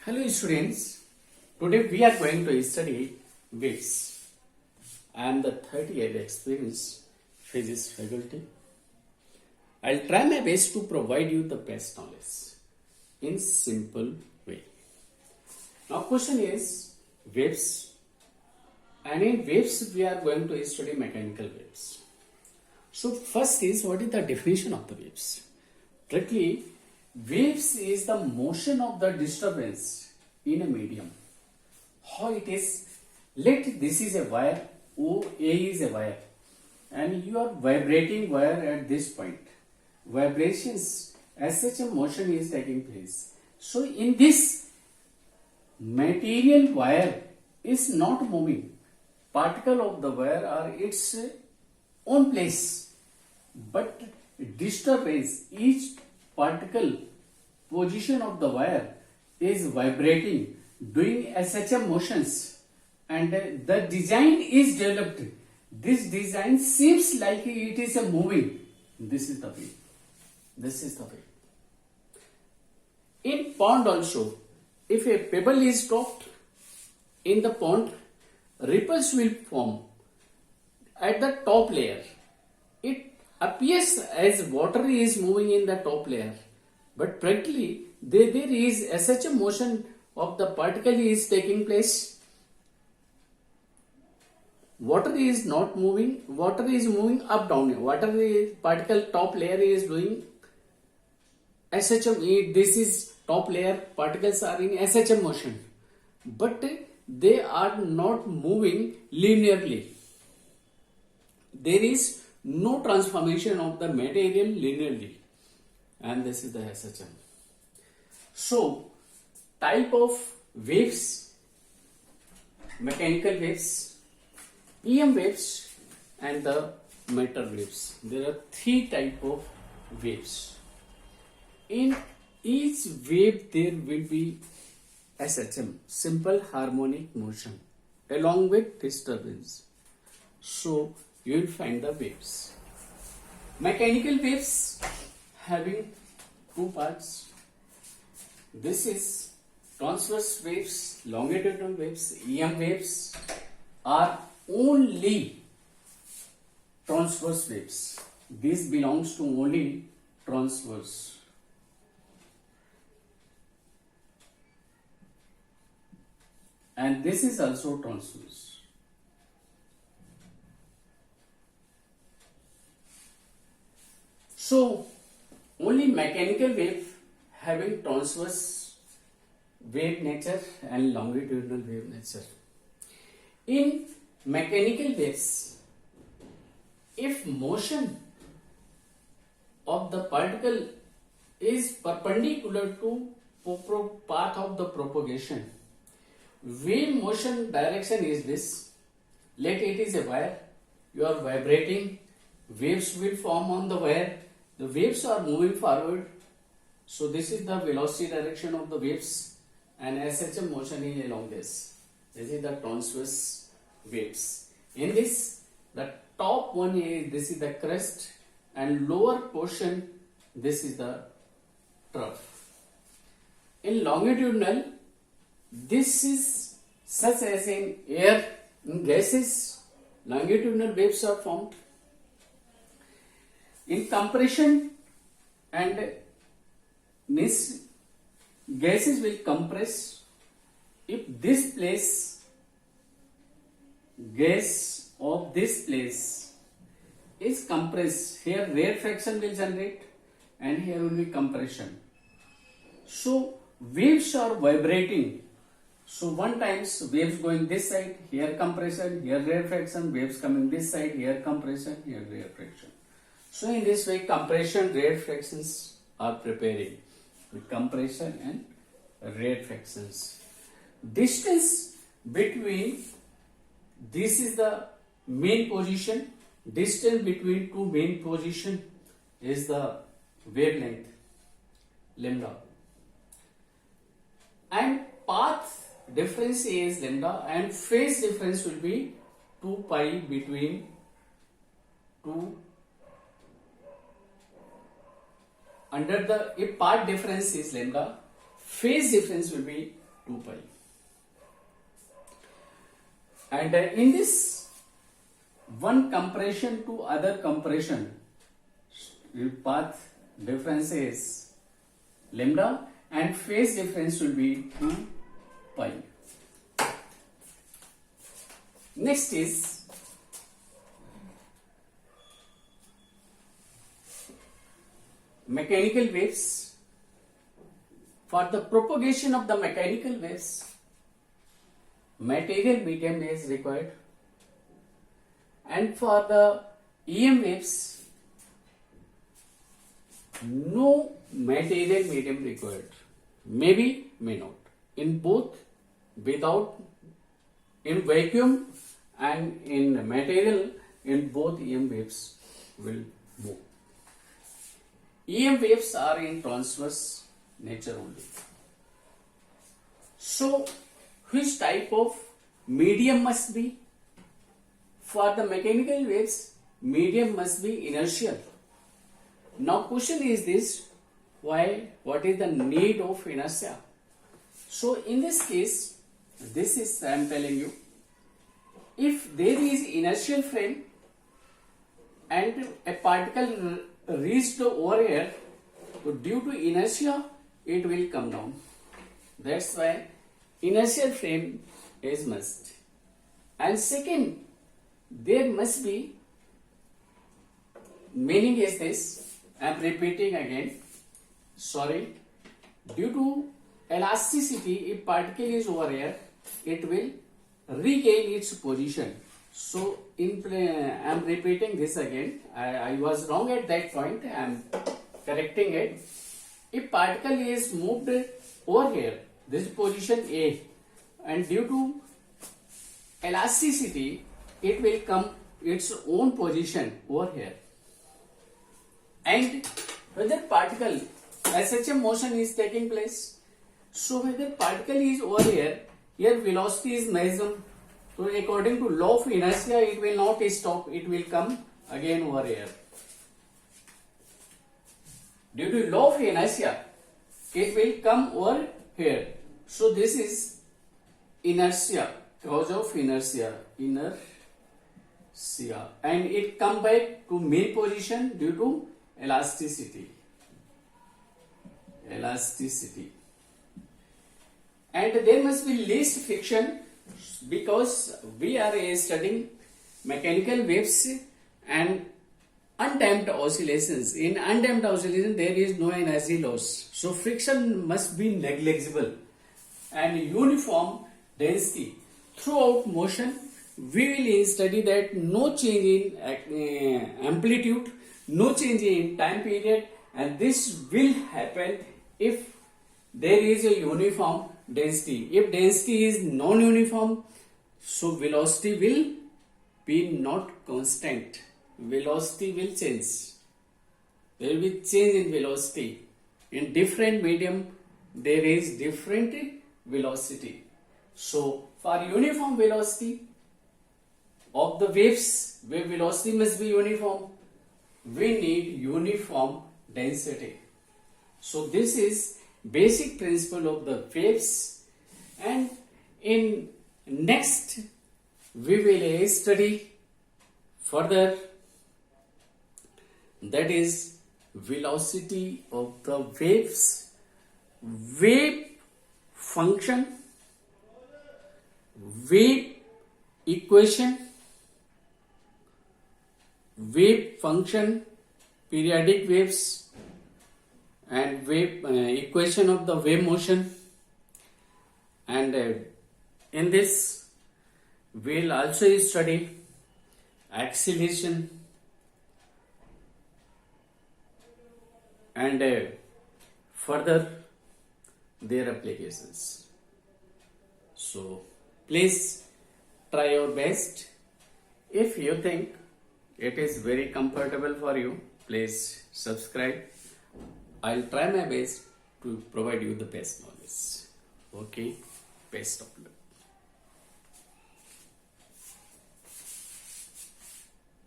Hello students, today we are going to study waves. I am the 30-year experienced physics faculty. I'll try my best to provide you the best knowledge in simple way. Now question is waves, and in waves we are going to study mechanical waves. So first is, what is the definition of the waves? Strictly, waves is the motion of the disturbance in a medium. How it is? Let this is a wire, OA is a wire, and you are vibrating wire at this point. Vibrations as such a motion is taking place. So in this material wire is not moving. Particle of the wire are its own place, but disturbance, each particle position of the wire is vibrating, doing such a motions, and the design is developed. This design seems like it is a moving. This is the way. This is the way. In pond also, if a pebble is dropped in the pond, ripples will form at the top layer. It appears as water is moving in the top layer, but practically there is such a motion of the particle is taking place. Water is not moving, water is moving up down. Water is, particle top layer is doing SHM, this is top layer, particles are in SHM motion, but they are not moving linearly. There is no transformation of the material linearly, and this is the SHM. So, type of waves: mechanical waves, EM waves, and the matter waves. There are three type of waves. In each wave there will be SHM, simple harmonic motion, along with disturbance. So you will find the waves. Mechanical waves having two parts. This is transverse waves, longitudinal waves. EM waves are only transverse waves. This belongs to only transverse. And this is also transverse. So, only mechanical wave having transverse wave nature and longitudinal wave nature. In mechanical waves, if motion of the particle is perpendicular to path of the propagation, wave motion direction is this. Let it is a wire. You are vibrating. Waves will form on the wire. The waves are moving forward. So this is the velocity direction of the waves, and SHM motion is along this. This is the transverse waves. In this, the top one is, this is the crest, and lower portion, this is the trough. In longitudinal, this is such as in air, in gases, longitudinal waves are formed. In compression and means gases will compress. If this place, gas of this place is compressed, here rarefaction will generate, and here will be compression. So waves are vibrating. So one times waves going this side, here compression, here rarefaction, waves coming this side, here compression, here rarefaction. So in this way, compression, rarefactions are preparing with compression and rarefactions. Distance between, this is the main position, distance between two main position is the wavelength, lambda. And path difference is lambda, and phase difference will be 2 pi between two. Under the, if path difference is lambda, phase difference will be 2 pi. And in this, one compression to other compression, path difference is lambda and phase difference will be 2 pi. Next is mechanical waves. For the propagation of the mechanical waves, material medium is required, and for the EM waves, no material medium required. Maybe, may not. In both, without, in vacuum and in material, in both EM waves will move. EM waves are in transverse nature only. So, which type of medium must be? For the mechanical waves, medium must be inertial. Now, question is this: why? What is the need of inertia? So, in this case, this is I am telling you. If there is inertial frame and a particle reached over here, so due to inertia, it will come down. That's why inertial frame is must. And second, there must be, meaning is this, I am repeating again, sorry, due to elasticity, if particle is over here, it will regain its position. So, I am repeating this again. I was wrong at that point. I am correcting it. If particle is moved over here, this position A, and due to elasticity, it will come its own position over here. And whether particle SHM motion is taking place, so whether particle is over here, here velocity is maximum. So according to law of inertia, it will not stop, it will come again over here. Due to law of inertia, it will come over here. So this is inertia, cause of inertia, and it come back to mean position due to elasticity. And there must be least friction, because we are studying mechanical waves and undamped oscillations. In undamped oscillation, there is no energy loss. So friction must be negligible, and uniform density throughout motion. We will study that no change in amplitude, no change in time period, and this will happen if there is a uniform density. If density is non-uniform, so velocity will be not constant. Velocity will change. There will be change in velocity. In different medium, there is different velocity. So, for uniform velocity of the waves, wave velocity must be uniform. We need uniform density. So, this is basic principle of the waves, and in next we will study further, that is velocity of the waves, wave function, wave equation, wave function, periodic waves, and wave equation of the wave motion. And in this we will also study acceleration and further their applications. So please try your best. If you think it is very comfortable for you, please subscribe. I'll try my best to provide you the best knowledge. Okay, best of luck.